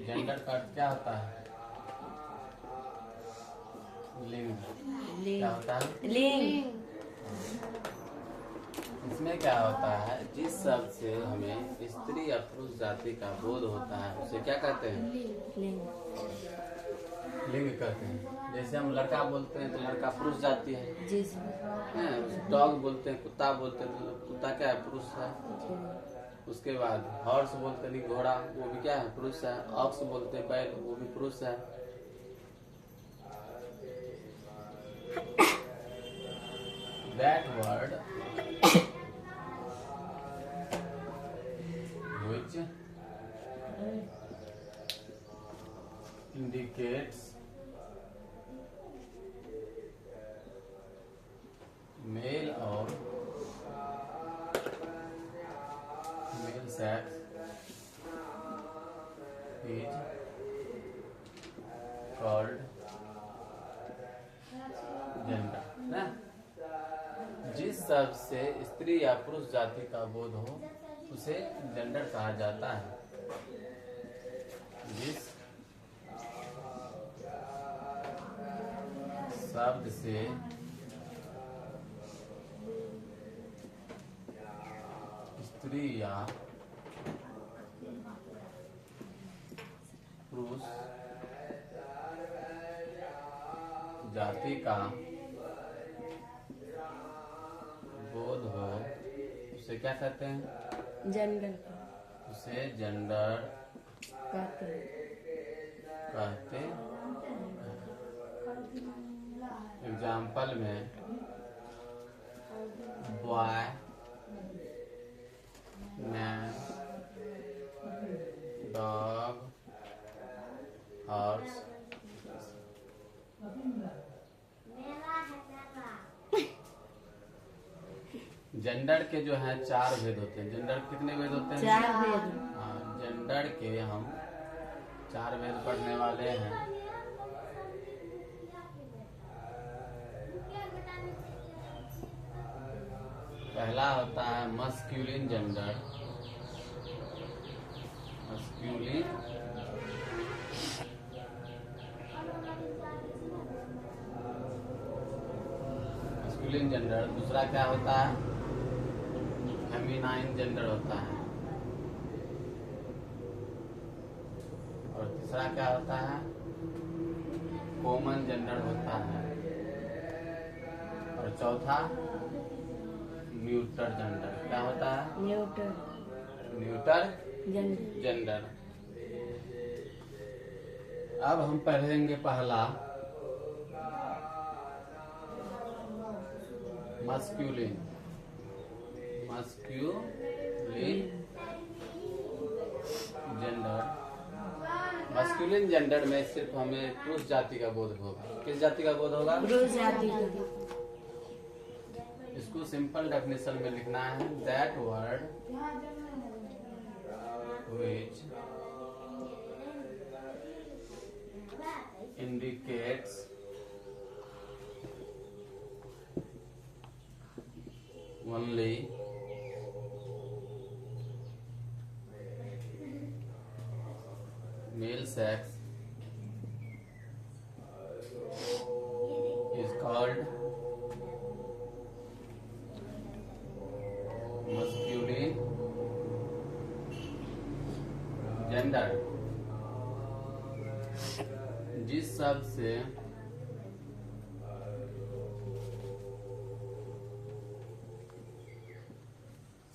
Gender का अर्थ क्या होता है? लिंग। क्या होता है? लिंग। इसमें क्या होता है, जिस शब्द से हमें स्त्री या पुरुष जाति का बोध होता है उसे क्या कहते हैं? लिंग। लिंग कहते हैं। जैसे हम लड़का बोलते हैं तो लड़का पुरुष जाति है। जी सर। डॉग बोलते हैं, कुत्ता बोलते हैं तो कुत्ता क्या है? पुरुष है। उसके बाद हॉर्स बोलते हैं घोड़ा, वो भी क्या है? पुरुष है। ऑक्स बोलते हैं बैल, वो भी पुरुष है। That word which indicates male or female sex is called gender। ना, जिस शब्द से स्त्री या पुरुष जाति का बोध हो उसे जेंडर कहा जाता है। जिस शब्द से स्त्री या पुरुष जाति का बोध हो उसे क्या कहते हैं? जेंडर उसे जेंडर कहते हैं। एग्जाम्पल में boy, man, dog, horse. Gender के जो है 4 भेद होते हैं। जेंडर कितने भेद होते हैं? 4 भेद। हाँ, जेंडर के हम 4 भेद पढ़ने वाले हैं। पहला होता है मस्क्यूलिन जेंडर। Masculine gender. दूसरा क्या होता है? फेमिनाइन जेंडर होता है। और तीसरा क्या होता है? कॉमन जेंडर होता है। और चौथा न्यूटर जेंडर। क्या होता है? Neuter gender. अब हम पढ़ेंगे पहला मस्क्यूलिन जेंडर। मस्कुलिन जेंडर में सिर्फ हमें पुरुष जाति का बोध होगा। किस जाति का बोध होगा? पुरुष जाति का। इसको सिंपल डेफिनेशन में लिखना है। That word which indicates only male sex is called masculine gender। जिस शब्द से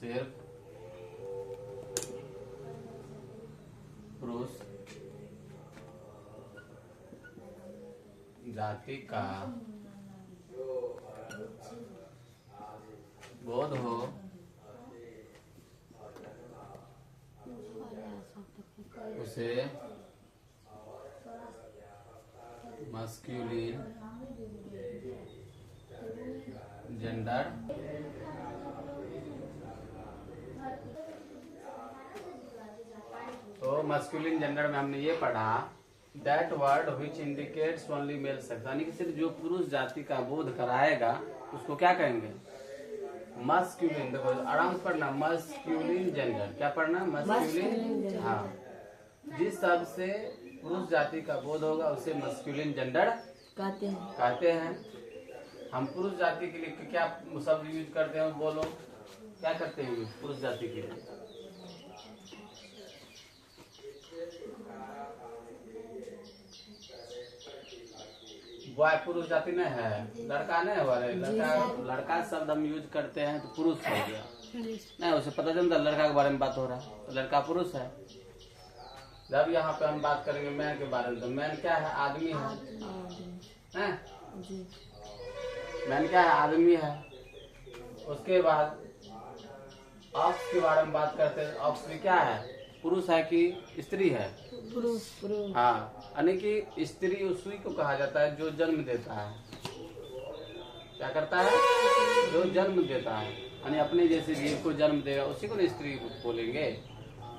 सिर्फ पुरुष जाति का बोध हो उसे मस्क्यूलिन जेंडर तो मस्कुलिन जेंडर में हमने ये पढ़ा that word which indicates only male sex, यानी कि सिर्फ जो पुरुष जाति का बोध कराएगा उसको क्या कहेंगे? मस्कुलिन। देखो आराम से पढ़ना, मस्कुलिन जेंडर। क्या पढ़ना? मस्कुलिन। हाँ, जिस शब्द से पुरुष जाति का बोध होगा उसे मस्कुलिन जेंडर कहते हैं। हम पुरुष जाति के लिए क्या शब्द यूज करते हैं, बोलो क्या करते हैं पुरुष जाति के लिए? बॉय पुरुष जाति नहीं है, लड़का नहीं है, लड़का शब्द हम यूज करते हैं तो पुरुष हो गया नहीं, उसे पता चलता लड़का के बारे में बात हो रहा है तो लड़का पुरुष है। जब यहाँ पे हम बात करेंगे मैन के बारे में तो मैन क्या है, आदमी है, मैन क्या है, आदमी है। उसके बाद ऑक्स के बारे में बात करते हैं, ऑक्स भी क्या है, पुरुष है कि स्त्री है? पुरुष। हाँ, यानी कि स्त्री उसी को कहा जाता है जो जन्म देता है। क्या करता है? जो जन्म देता है, यानी अपने जैसे जीव को जन्म देगा उसी को स्त्री बोलेंगे।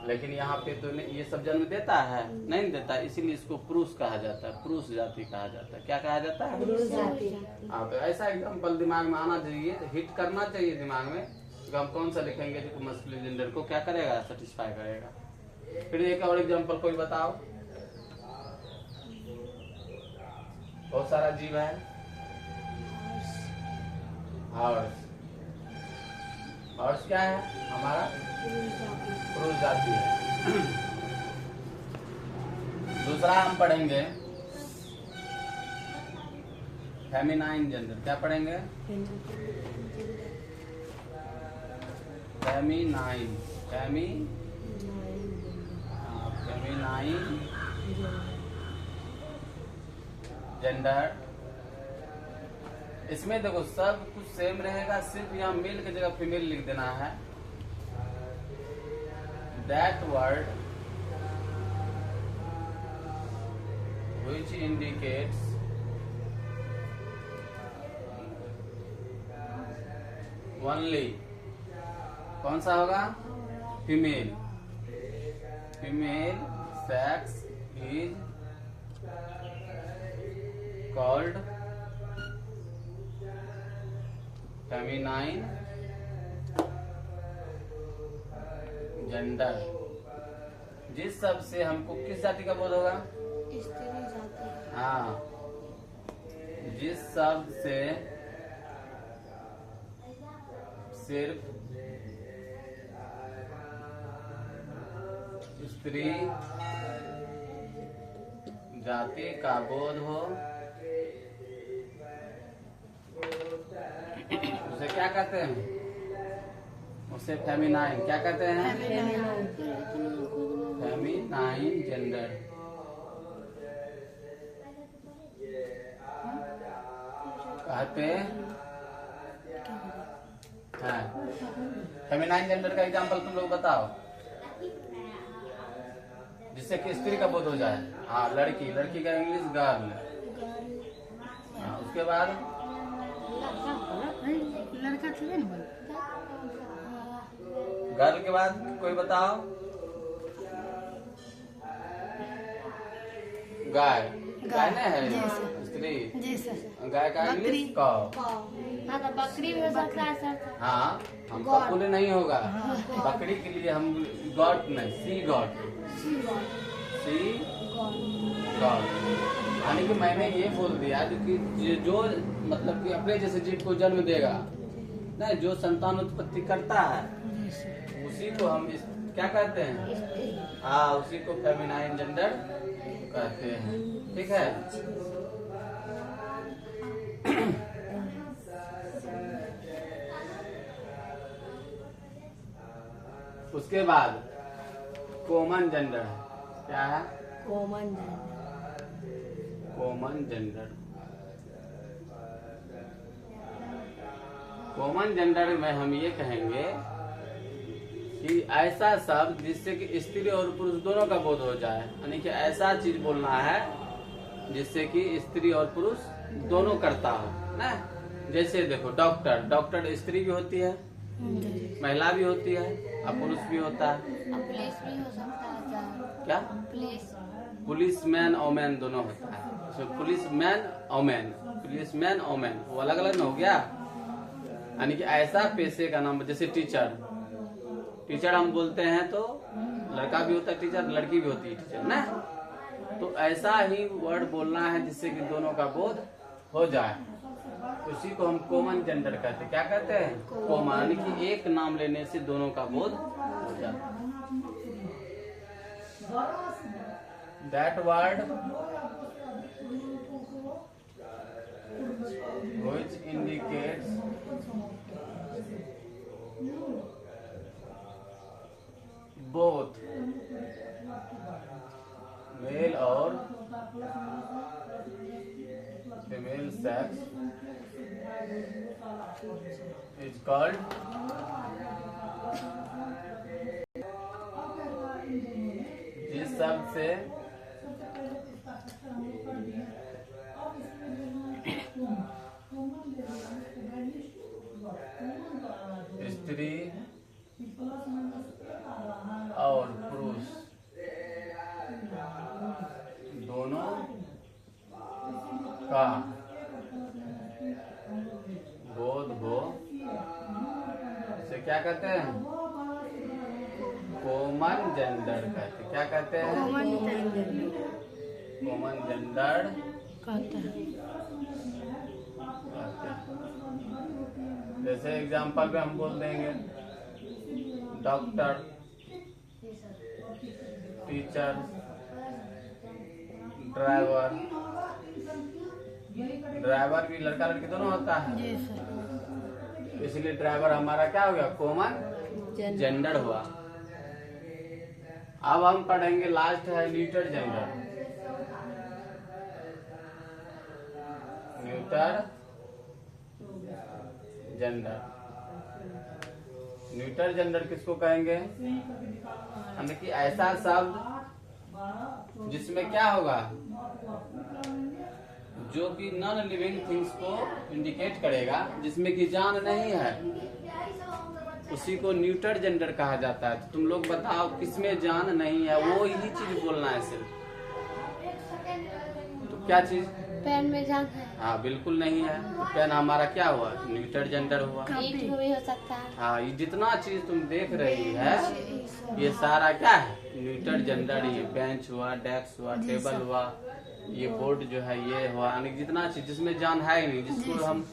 लेकिन यहाँ पे तो ये सब जन्म देता है नहीं देता, इसीलिए इसको पुरुष कहा जाता है, पुरुष जाति कहा जाता है। क्या कहा जाता है? पुरुष जाति। हाँ, तो ऐसा एग्जाम्पल दिमाग में आना चाहिए, हिट करना चाहिए दिमाग में। तो हम कौन सा लिखेंगे जो मस्कुलिन जेंडर को क्या करेगा, सेटिस्फाई करेगा। फिर एक और एग्जाम्पल कोई बताओ। बहुत सारा जीव है, हॉर्स क्या है हमारा? पुरुष जाति है। दूसरा हम पढ़ेंगे फेमिनाइन जेंडर। क्या पढ़ेंगे? Feminine gender. इसमें देखो सब कुछ सेम रहेगा, सिर्फ यहाँ मेल की जगह फीमेल लिख देना है। That word which indicates only, कौन सा होगा? Female sex is called feminine gender. जिस शब्द से हमको किस जाति का बोध होगा? स्त्री जाति। हाँ, जिस शब्द से सिर्फ स्त्री जाति का बोध हो उसे क्या कहते हैं? उसे फेमिनाइन क्या कहते हैं? Feminine gender. कहते हैं। फेमिनाइन जेंडर का एग्जांपल तुम लोग बताओ जिससे कि स्त्री का बोध हो जाए। हाँ, लड़की का इंग्लिश गर्ल। हाँ, उसके बाद लड़का थोड़े ना बोल। गर्ल के बाद कोई बताओ। गाय नहीं है स्त्री। गाय का इंग्लिश काउ। हाँ, तो बकरी भी हो सकता है सर। हाँ, हम सब बोले नहीं होगा। बकरी के लिए हम गॉड नहीं, सी गॉड। यानी कि मैंने ये बोल दिया कि जो मतलब कि अपने जैसे जीव को जन्म देगा ना, जो संतान उत्पत्ति करता है उसी को हम क्या कहते हैं? हाँ, उसी को फेमिनाइन जेंडर कहते हैं। ठीक है। उसके बाद कॉमन जेंडर है। क्या है? Common gender. कॉमन जेंडर में हम ये कहेंगे कि ऐसा शब्द जिससे कि स्त्री और पुरुष दोनों का बोध हो जाए, यानी कि ऐसा चीज बोलना है जिससे कि स्त्री और पुरुष दोनों करता हो ना। जैसे देखो डॉक्टर स्त्री भी होती है, महिला भी होती है और पुरुष भी होता है। पुलिस भी हो सकता है। क्या? पुलिस मैन और मैन दोनों होता है। पुलिस मैन और मैन वो अलग अलग न हो गया। यानी कि ऐसा पेशे का नाम, जैसे टीचर हम बोलते हैं तो लड़का भी होता है टीचर, लड़की भी होती है टीचर ना। तो ऐसा ही वर्ड बोलना है जिससे कि दोनों का बोध हो जाए। उसी को हम कॉमन जेंडर कहते हैं। क्या कहते हैं? कॉमन, यानी कि एक नाम लेने से दोनों का बोध हो जाता है। That word which indicates both male और female sex is called जिस शब्द से स्त्री और पुरुष दोनों का बोध हो, इसे क्या कहते हैं? कॉमन जेंडर कहते हैं। क्या कहते हैं? कॉमन जेंडर कहते हैं। जैसे एग्जाम्पल पे हम बोल देंगे डॉक्टर, टीचर, ड्राइवर। ड्राइवर भी लड़का लड़की दोनों होता है, इसलिए ड्राइवर हमारा क्या हो गया? कॉमन जेंडर हुआ। अब हम पढ़ेंगे, लास्ट है neuter gender. Neuter gender. Neuter gender किसको कहेंगे? यानी कि ऐसा शब्द जिसमें क्या होगा? जो कि नॉन लिविंग थिंग्स को इंडिकेट करेगा, जिसमें कि जान नहीं है, उसी को न्यूटर जेंडर कहा जाता है। तो तुम लोग बताओ किसमें जान नहीं है, वो ही चीज बोलना है सिर्फ। तो क्या चीज? पेन में जान है। हाँ, बिल्कुल नहीं है। तो पेन हमारा क्या हुआ? न्यूटर जेंडर हुआ। ईंट भी हो सकता है। हाँ, ये जितना चीज तुम देख रही है ये सारा क्या है? Neuter gender. ये बेंच हुआ, डेस्क हुआ, टेबल हुआ, ये बोर्ड जो है ये हुआ, यानी जितना चीज जिसमें जान है ही नहीं, जिसको हम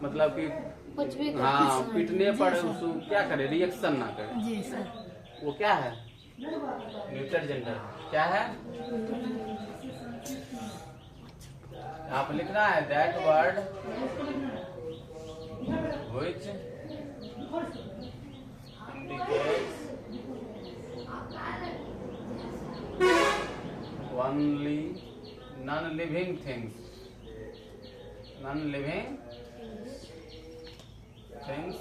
मतलब कि कुछ भी हाँ पीटने पर उसको क्या करे? रिएक्शन ना करे। जी सर। वो क्या है? Neuter gender. क्या है? आप लिखना है that word which indicates only non-living things. Non-living things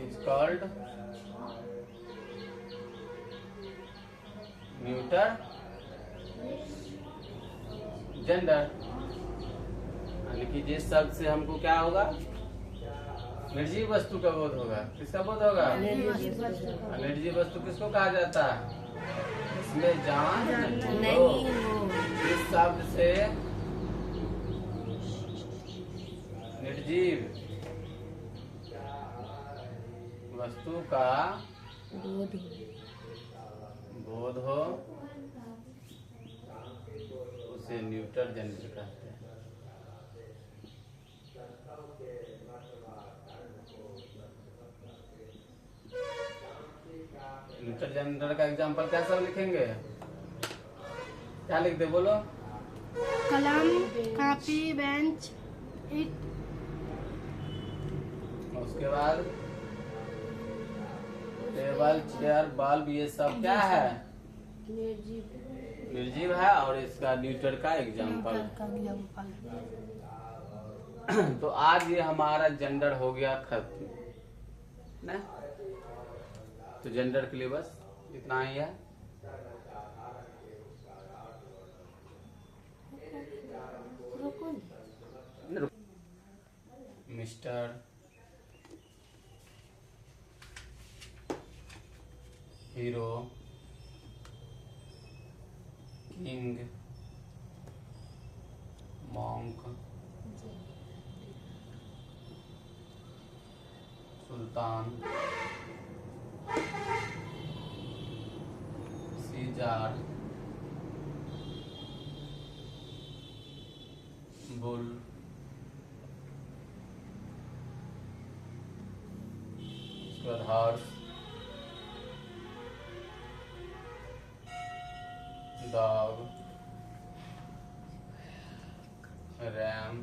is called neuter gender. यानी कि जिस शब्द से हमको क्या होगा? निर्जीव वस्तु का बोध होगा। किसका बोध होगा? निर्जीव वस्तु किसको कहा जाता है? इसमें जान नहीं हो। इस शब्द से निर्जीव वस्तु का बोध हो, उसे न्यूटर जेंडर कहते हैं। न्यूटर जेंडर का एग्जांपल कैसा लिखेंगे? क्या लिख दे बोलो? कलम, कॉपी, बेंच, ईंट। उसके बाद टेबल, चेयर, बल्ब, ये सब क्या है? निर्जीव है। और इसका न्यूटर का एग्जांपल। तो आज ये हमारा जेंडर हो गया खत्म ना। तो जेंडर के लिए बस इतना ही है। Mister, hero, king, monk, sultan, czar, bull, उसके बाद horse, dog, ram,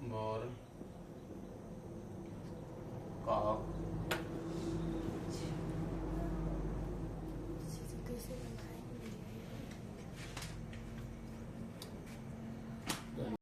boar, Kock,